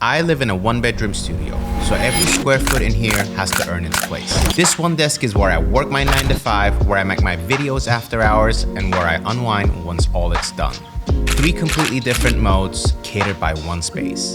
I live in a one-bedroom studio, so every square foot in here has to earn its place. This one desk is where I work my 9 to 5, where I make my videos after hours, and where I unwind once all it's done. 3 completely different modes catered by one space.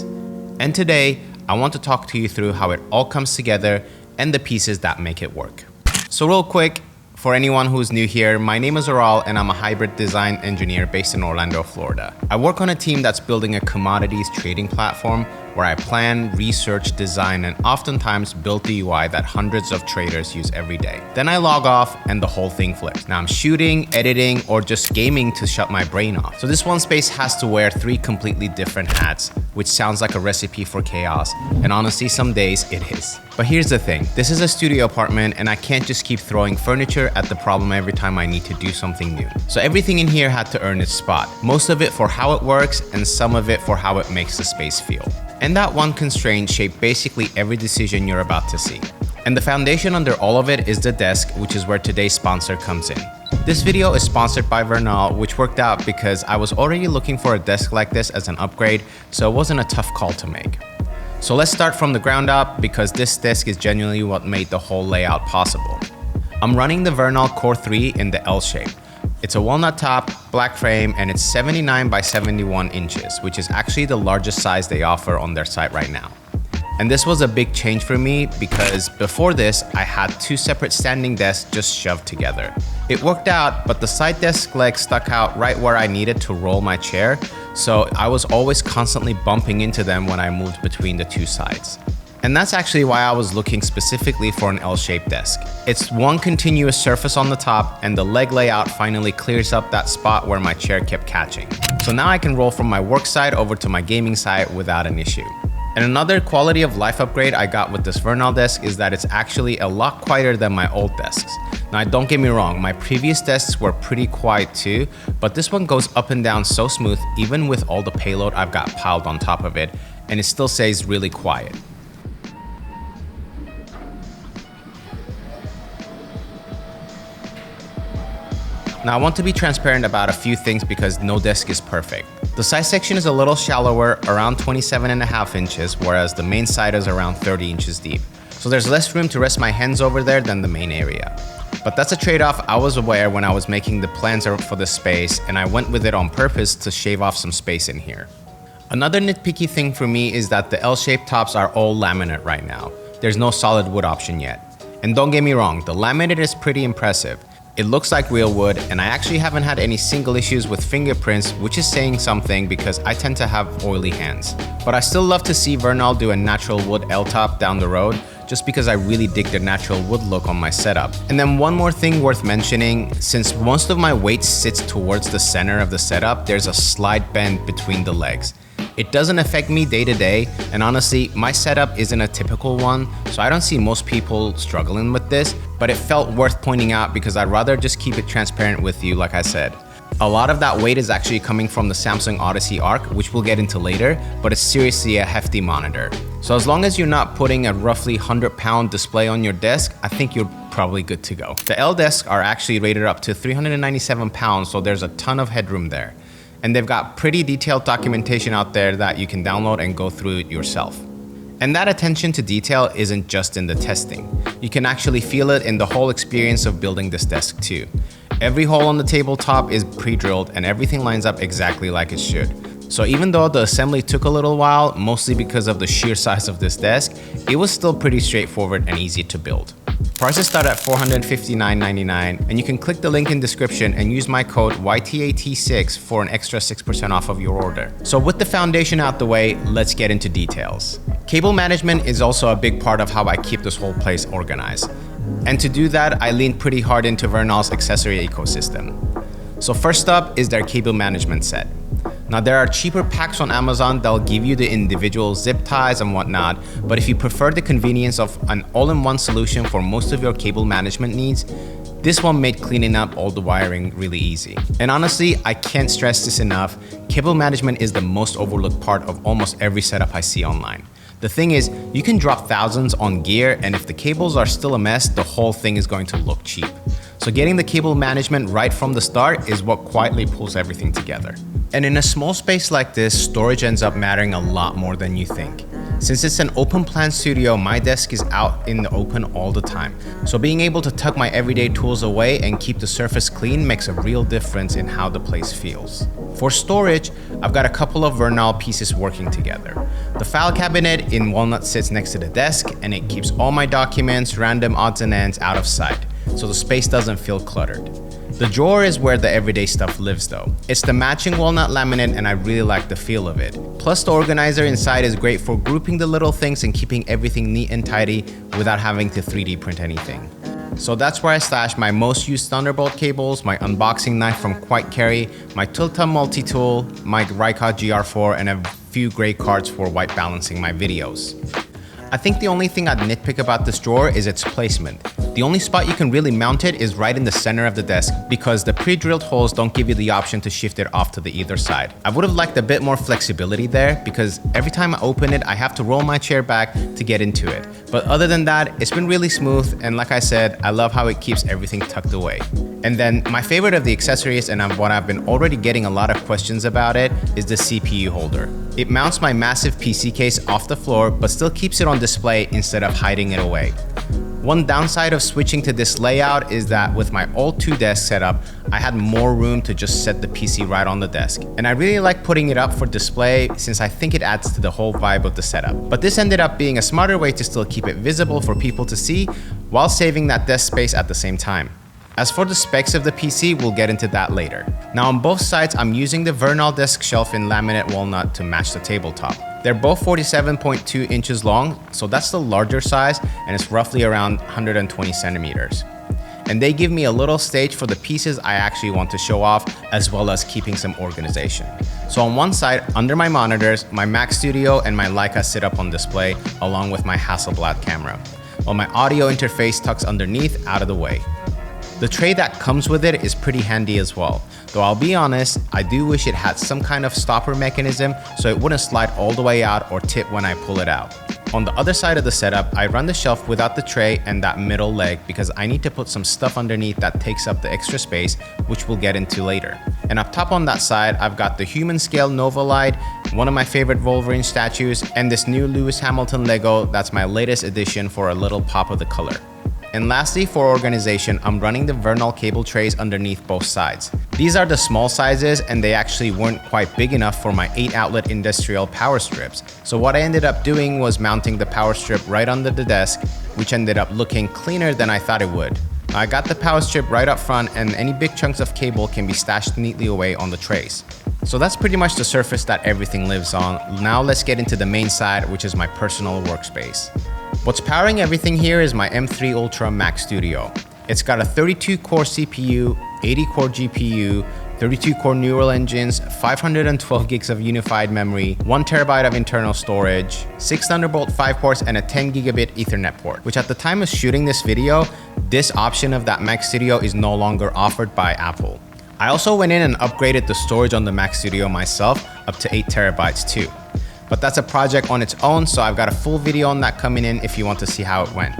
And today, I want to talk to you through how it all comes together and the pieces that make it work. So real quick, for anyone who's new here, my name is Vernal and I'm a hybrid design engineer based in Orlando, Florida. I work on a team that's building a commodities trading platform where I plan, research, design, and oftentimes build the UI that hundreds of traders use every day. Then I log off and the whole thing flips. Now I'm shooting, editing, or just gaming to shut my brain off. So this one space has to wear 3 completely different hats, which sounds like a recipe for chaos. And honestly, some days it is. But here's the thing, this is a studio apartment and I can't just keep throwing furniture at the problem every time I need to do something new. So everything in here had to earn its spot. Most of it for how it works and some of it for how it makes the space feel. And that one constraint shaped basically every decision you're about to see. And the foundation under all of it is the desk, which is where today's sponsor comes in. This video is sponsored by Vernal, which worked out because I was already looking for a desk like this as an upgrade, so it wasn't a tough call to make. So let's start from the ground up because this desk is genuinely what made the whole layout possible. I'm running the Vernal Core 3 in the L shape. It's a walnut top, black frame, and it's 79 by 71 inches, which is actually the largest size they offer on their site right now. And this was a big change for me because before this, I had 2 separate standing desks just shoved together. It worked out, but the side desk legs stuck out right where I needed to roll my chair, so I was always constantly bumping into them when I moved between the 2 sides. And that's actually why I was looking specifically for an L-shaped desk. It's one continuous surface on the top and the leg layout finally clears up that spot where my chair kept catching. So now I can roll from my work side over to my gaming side without an issue. And another quality of life upgrade I got with this Vernal desk is that it's actually a lot quieter than my old desks. Now don't get me wrong, my previous desks were pretty quiet too, but this one goes up and down so smooth even with all the payload I've got piled on top of it, and it still stays really quiet. Now I want to be transparent about a few things because no desk is perfect. The side section is a little shallower, around 27.5 inches, whereas the main side is around 30 inches deep. So there's less room to rest my hands over there than the main area. But that's a trade-off I was aware when I was making the plans for the space, and I went with it on purpose to shave off some space in here. Another nitpicky thing for me is that the L-shaped tops are all laminate right now. There's no solid wood option yet. And don't get me wrong, the laminate is pretty impressive. It looks like real wood, and I actually haven't had any single issues with fingerprints, which is saying something because I tend to have oily hands. But I still love to see Vernal do a natural wood L-top down the road, just because I really dig the natural wood look on my setup. And then one more thing worth mentioning, since most of my weight sits towards the center of the setup, there's a slight bend between the legs. It doesn't affect me day to day, and honestly, my setup isn't a typical one, so I don't see most people struggling with this, but it felt worth pointing out because I'd rather just keep it transparent with you, like I said. A lot of that weight is actually coming from the Samsung Odyssey Arc, which we'll get into later, but it's seriously a hefty monitor. So as long as you're not putting a roughly 100-pound display on your desk, I think you're probably good to go. The L desks are actually rated up to 397 pounds, so there's a ton of headroom there. And they've got pretty detailed documentation out there that you can download and go through it yourself. And that attention to detail isn't just in the testing. You can actually feel it in the whole experience of building this desk too. Every hole on the tabletop is pre-drilled and everything lines up exactly like it should. So even though the assembly took a little while, mostly because of the sheer size of this desk, it was still pretty straightforward and easy to build. Prices start at $459.99, and you can click the link in description and use my code YTAT6 for an extra 6% off of your order. So with the foundation out the way, let's get into details. Cable management is also a big part of how I keep this whole place organized. And to do that, I leaned pretty hard into Vernal's accessory ecosystem. So first up is their cable management set. Now there are cheaper packs on Amazon that'll give you the individual zip ties and whatnot, but if you prefer the convenience of an all-in-one solution for most of your cable management needs, this one made cleaning up all the wiring really easy. And honestly, I can't stress this enough, cable management is the most overlooked part of almost every setup I see online. The thing is, you can drop thousands on gear, and if the cables are still a mess, the whole thing is going to look cheap. So getting the cable management right from the start is what quietly pulls everything together. And in a small space like this, storage ends up mattering a lot more than you think. Since it's an open plan studio, my desk is out in the open all the time. So being able to tuck my everyday tools away and keep the surface clean makes a real difference in how the place feels. For storage, I've got a couple of Vernal pieces working together. The file cabinet in walnut sits next to the desk, and it keeps all my documents, random odds and ends out of sight, so the space doesn't feel cluttered. The drawer is where the everyday stuff lives though. It's the matching walnut laminate and I really like the feel of it. Plus the organizer inside is great for grouping the little things and keeping everything neat and tidy without having to 3D print anything. So that's where I stash my most used Thunderbolt cables, my unboxing knife from Quite Carry, my Tilta multi-tool, my Ryka GR4, and a few gray cards for white balancing my videos. I think the only thing I'd nitpick about this drawer is its placement. The only spot you can really mount it is right in the center of the desk because the pre-drilled holes don't give you the option to shift it off to the either side. I would have liked a bit more flexibility there because every time I open it, I have to roll my chair back to get into it. But other than that, it's been really smooth, and like I said, I love how it keeps everything tucked away. And then my favorite of the accessories, and what I've been already getting a lot of questions about it, is the CPU holder. It mounts my massive PC case off the floor, but still keeps it on display instead of hiding it away. One downside of switching to this layout is that with my old 2-desk setup, I had more room to just set the PC right on the desk. And I really like putting it up for display since I think it adds to the whole vibe of the setup. But this ended up being a smarter way to still keep it visible for people to see while saving that desk space at the same time. As for the specs of the PC, we'll get into that later. Now on both sides, I'm using the Vernal desk shelf in laminate walnut to match the tabletop. They're both 47.2 inches long, so that's the larger size, and it's roughly around 120 centimeters. And they give me a little stage for the pieces I actually want to show off, as well as keeping some organization. So on one side, under my monitors, my Mac Studio and my Leica sit up on display, along with my Hasselblad camera, while my audio interface tucks underneath out of the way. The tray that comes with it is pretty handy as well, though I'll be honest, I do wish it had some kind of stopper mechanism so it wouldn't slide all the way out or tip when I pull it out. On the other side of the setup, I run the shelf without the tray and that middle leg because I need to put some stuff underneath that takes up the extra space, which we'll get into later. And up top on that side, I've got the human scale Nova Light, one of my favorite Wolverine statues, and this new Lewis Hamilton Lego that's my latest addition for a little pop of the color. And lastly, for organization, I'm running the Vernal cable trays underneath both sides. These are the small sizes and they actually weren't quite big enough for my 8-outlet industrial power strips. So what I ended up doing was mounting the power strip right under the desk, which ended up looking cleaner than I thought it would. I got the power strip right up front and any big chunks of cable can be stashed neatly away on the trays. So that's pretty much the surface that everything lives on. Now let's get into the main side, which is my personal workspace. What's powering everything here is my M3 Ultra Mac Studio. It's got a 32-core CPU, 80-core GPU, 32-core neural engines, 512 gigs of unified memory, 1 terabyte of internal storage, 6 Thunderbolt 5 ports, and a 10 gigabit Ethernet port, which at the time of shooting this video, this option of that Mac Studio is no longer offered by Apple. I also went in and upgraded the storage on the Mac Studio myself up to 8 terabytes too. But that's a project on its own, so I've got a full video on that coming in if you want to see how it went.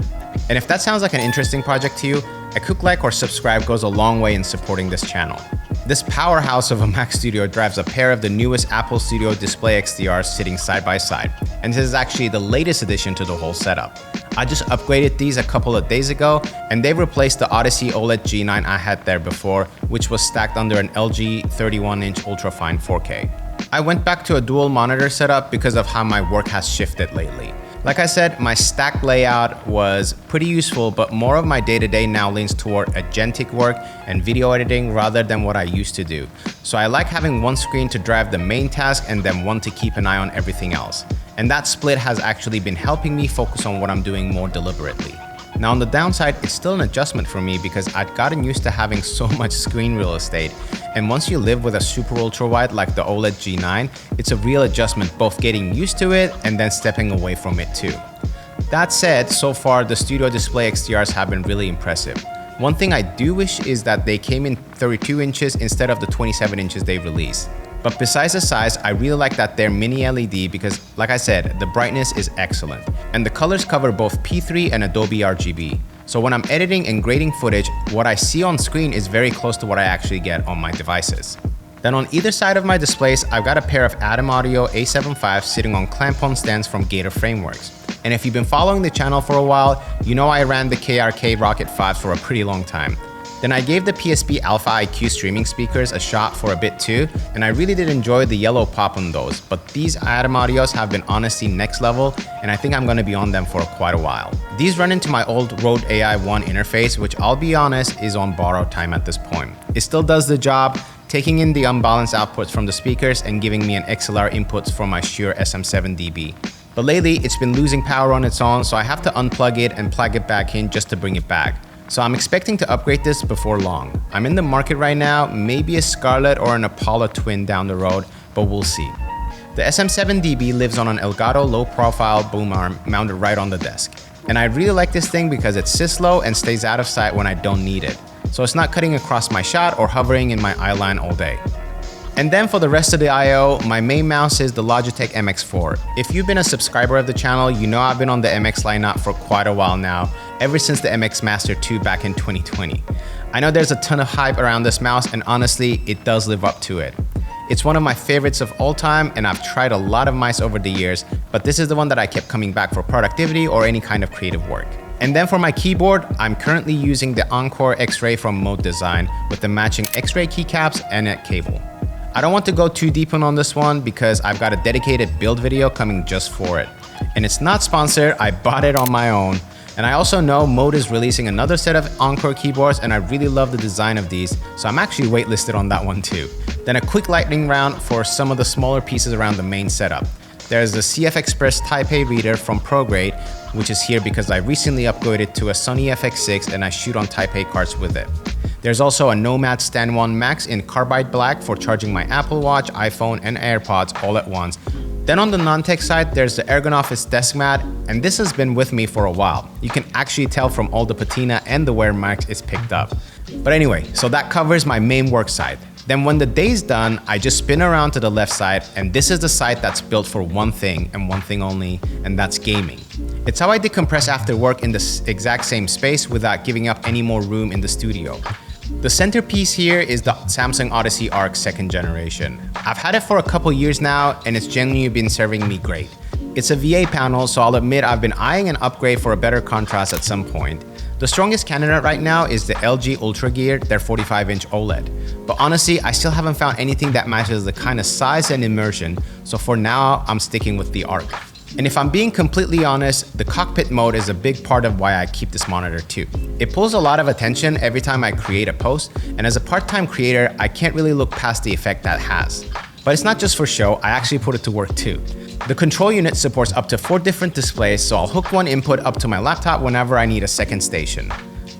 And if that sounds like an interesting project to you, a quick like or subscribe goes a long way in supporting this channel. This powerhouse of a Mac Studio drives a pair of the newest Apple Studio Display XDRs sitting side by side, and this is actually the latest addition to the whole setup. I just upgraded these a couple of days ago, and they replaced the Odyssey OLED G9 I had there before, which was stacked under an LG 31-inch ultrafine 4K. I went back to a dual monitor setup because of how my work has shifted lately. Like I said, my stack layout was pretty useful, but more of my day-to-day now leans toward agentic work and video editing rather than what I used to do. So I like having one screen to drive the main task and then one to keep an eye on everything else. And that split has actually been helping me focus on what I'm doing more deliberately. Now on the downside, it's still an adjustment for me because I'd gotten used to having so much screen real estate. And once you live with a super ultra wide like the OLED G9, it's a real adjustment both getting used to it and then stepping away from it too. That said, so far the Studio Display XDRs have been really impressive. One thing I do wish is that they came in 32 inches instead of the 27 inches they released. But besides the size, I really like that they're mini LED because, like I said, the brightness is excellent. And the colors cover both P3 and Adobe RGB. So when I'm editing and grading footage, what I see on screen is very close to what I actually get on my devices. Then on either side of my displays, I've got a pair of Atom Audio A75 sitting on clamp-on stands from Gator Frameworks. And if you've been following the channel for a while, you know I ran the KRK Rocket 5 for a pretty long time. Then I gave the PSP Alpha IQ streaming speakers a shot for a bit too, and I really did enjoy the yellow pop on those, but these Atom Audios have been honestly next level, and I think I'm gonna be on them for quite a while. These run into my old Rode AI1 interface, which I'll be honest is on borrowed time at this point. It still does the job, taking in the unbalanced outputs from the speakers and giving me an XLR inputs from my Shure SM7DB. But lately, it's been losing power on its own, so I have to unplug it and plug it back in just to bring it back. So I'm expecting to upgrade this before long. I'm in the market right now, maybe a Scarlett or an Apollo Twin down the road, but we'll see. The SM7DB lives on an Elgato low-profile boom arm mounted right on the desk. And I really like this thing because it sits low and stays out of sight when I don't need it. So it's not cutting across my shot or hovering in my eye line all day. And then for the rest of the I/O, my main mouse is the Logitech MX4. If you've been a subscriber of the channel, you know I've been on the MX lineup for quite a while now, ever since the MX Master 2 back in 2020. I know there's a ton of hype around this mouse, and honestly, it does live up to it. It's one of my favorites of all time, and I've tried a lot of mice over the years, but this is the one that I kept coming back for productivity or any kind of creative work. And then for my keyboard, I'm currently using the Encore X-Ray from Mode Design with the matching X-Ray keycaps and a cable. I don't want to go too deep on this one because I've got a dedicated build video coming just for it. And it's not sponsored, I bought it on my own. And I also know Mode is releasing another set of Encore keyboards, and I really love the design of these, so I'm actually waitlisted on that one too. Then a quick lightning round for some of the smaller pieces around the main setup. There's the CF Express Type A reader from ProGrade, which is here because I recently upgraded to a Sony FX6 and I shoot on Type A cards with it. There's also a Nomad Stand 1 Max in Carbide Black for charging my Apple Watch, iPhone, and AirPods all at once. Then on the non-tech side, there's the Ergonoffice desk mat, and this has been with me for a while. You can actually tell from all the patina and the wear marks it's picked up. But anyway, so that covers my main work side. Then when the day's done, I just spin around to the left side, and this is the side that's built for one thing and one thing only, and that's gaming. It's how I decompress after work in the exact same space without giving up any more room in the studio. The centerpiece here is the Samsung Odyssey Arc 2nd generation. I've had it for a couple years now, and it's genuinely been serving me great. It's a VA panel, so I'll admit I've been eyeing an upgrade for a better contrast at some point. The strongest candidate right now is the LG Ultra Gear, their 45-inch OLED. But honestly, I still haven't found anything that matches the kind of size and immersion, so for now, I'm sticking with the Arc. And if I'm being completely honest, the cockpit mode is a big part of why I keep this monitor too. It pulls a lot of attention every time I create a post, and as a part-time creator, I can't really look past the effect that has. But it's not just for show, I actually put it to work too. The control unit supports up to 4 different displays, so I'll hook one input up to my laptop whenever I need a second station.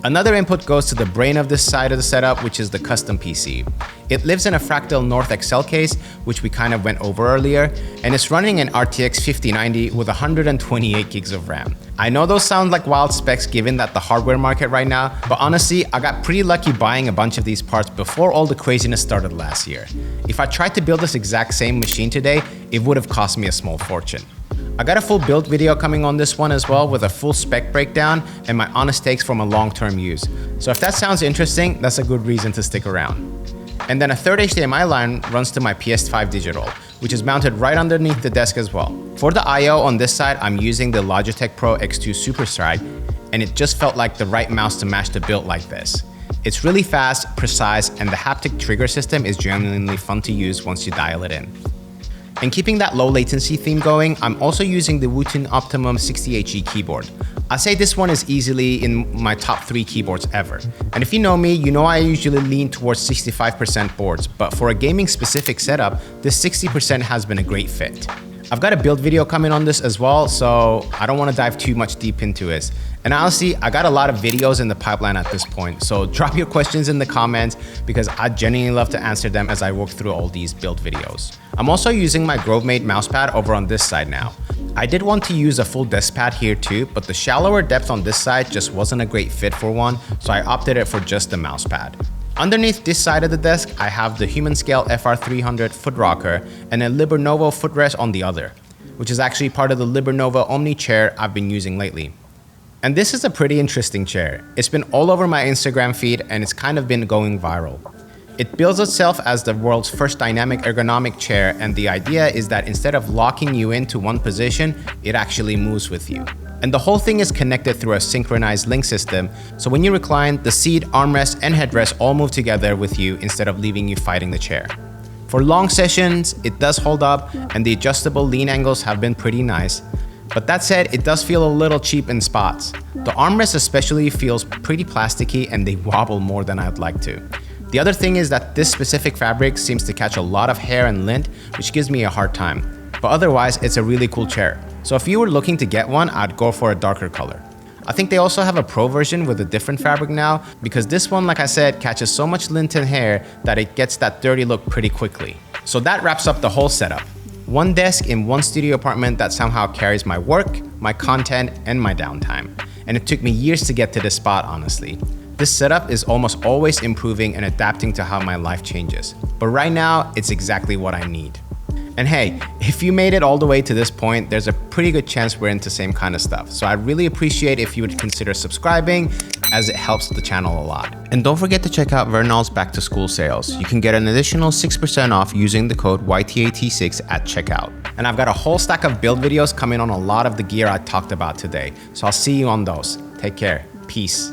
Another input goes to the brain of this side of the setup, which is the custom PC. It lives in a Fractal North XL case, which we kind of went over earlier, and it's running an RTX 5090 with 128 gigs of RAM. I know those sound like wild specs given that the hardware market right now, but honestly, I got pretty lucky buying a bunch of these parts before all the craziness started last year. If I tried to build this exact same machine today, it would have cost me a small fortune. I got a full build video coming on this one as well with a full spec breakdown and my honest takes from a long-term use. So if that sounds interesting, that's a good reason to stick around. And then a third HDMI line runs to my PS5 digital, which is mounted right underneath the desk as well. For the I/O on this side, I'm using the Logitech Pro X2 Super Strike, and it just felt like the right mouse to match the build like this. It's really fast, precise, and the haptic trigger system is genuinely fun to use once you dial it in. And keeping that low latency theme going, I'm also using the Wooten Optimum 60HE keyboard. I say this one is easily in my top 3 keyboards ever. And if you know me, you know I usually lean towards 65% boards, but for a gaming specific setup, this 60% has been a great fit. I've got a build video coming on this as well, so I don't want to dive too much deep into it. And honestly, I got a lot of videos in the pipeline at this point, so drop your questions in the comments because I'd genuinely love to answer them as I work through all these build videos. I'm also using my Grovemade mousepad over on this side now. I did want to use a full desk pad here too, but the shallower depth on this side just wasn't a great fit for one, so I opted it for just the mousepad. Underneath this side of the desk, I have the Humanscale FR300 foot rocker and a Libernovo footrest on the other, which is actually part of the Libernovo Omni chair I've been using lately. And this is a pretty interesting chair. It's been all over my Instagram feed and it's kind of been going viral. It builds itself as the world's first dynamic ergonomic chair, and the idea is that instead of locking you into one position, it actually moves with you. And the whole thing is connected through a synchronized link system, so when you recline, the seat, armrest, and headrest all move together with you instead of leaving you fighting the chair. For long sessions, it does hold up, and the adjustable lean angles have been pretty nice. But that said, it does feel a little cheap in spots. The armrest especially feels pretty plasticky, and they wobble more than I'd like to. The other thing is that this specific fabric seems to catch a lot of hair and lint, which gives me a hard time. But otherwise, it's a really cool chair. So if you were looking to get one, I'd go for a darker color. I think they also have a pro version with a different fabric now, because this one, like I said, catches so much lint and hair that it gets that dirty look pretty quickly. So that wraps up the whole setup. One desk in one studio apartment that somehow carries my work, my content, and my downtime. And it took me years to get to this spot, honestly. This setup is almost always improving and adapting to how my life changes. But right now, it's exactly what I need. And hey, if you made it all the way to this point, there's a pretty good chance we're into the same kind of stuff. So I'd really appreciate if you would consider subscribing, as it helps the channel a lot. And don't forget to check out Vernal's back to school sales. You can get an additional 6% off using the code YTAT6 at checkout. And I've got a whole stack of build videos coming on a lot of the gear I talked about today. So I'll see you on those. Take care. Peace.